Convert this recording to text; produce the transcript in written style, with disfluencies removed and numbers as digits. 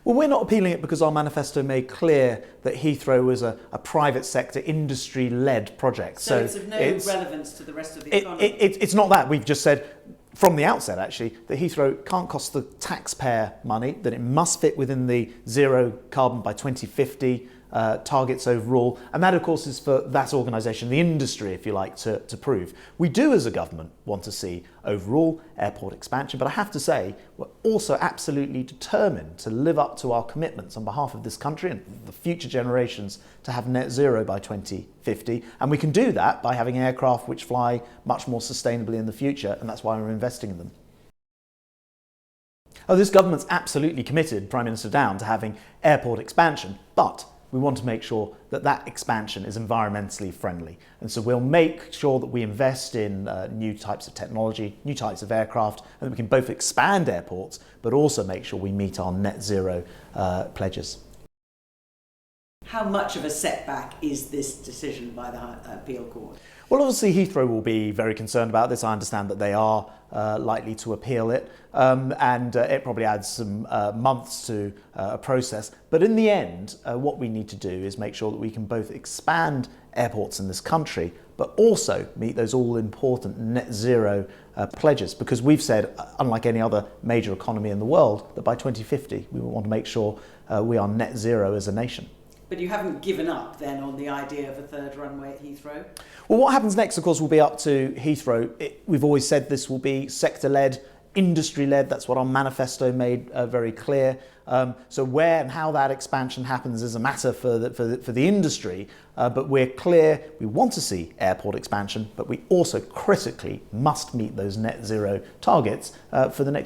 Well, we're not appealing it because our manifesto made clear that Heathrow was a private sector, industry-led project. So it's of no relevance to the rest of the economy? It's not that. We've just said from the outset, actually, that Heathrow can't cost the taxpayer money, that it must fit within the zero carbon by 2050 targets overall. And that, of course, is for that organisation, the industry, if you like, to prove. We do, as a government, want to see overall airport expansion. But I have to say, we're also absolutely determined to live up to our commitments on behalf of this country and the future generations to have net zero by 2050. And we can do that by having aircraft which fly much more sustainably in the future. And that's why we're investing in them. Oh, this government's absolutely committed, Prime Minister Down, to having airport expansion. But we want to make sure that that expansion is environmentally friendly. And so we'll make sure that we invest in new types of technology, new types of aircraft, and that we can both expand airports, but also make sure we meet our net zero pledges. How much of a setback is this decision by the appeal court? Well, obviously Heathrow will be very concerned about this. I understand that they are likely to appeal it, and it probably adds some months to a process. But in the end, what we need to do is make sure that we can both expand airports in this country, but also meet those all-important net zero pledges. Because we've said, unlike any other major economy in the world, that by 2050 we want to make sure we are net zero as a nation. But you haven't given up then on the idea of a third runway at Heathrow? Well, what happens next, of course, will be up to Heathrow. We've always said this will be sector-led, industry-led. That's what our manifesto made very clear. So where and how that expansion happens is a matter for the industry. But we're clear we want to see airport expansion, but we also critically must meet those net zero targets for the next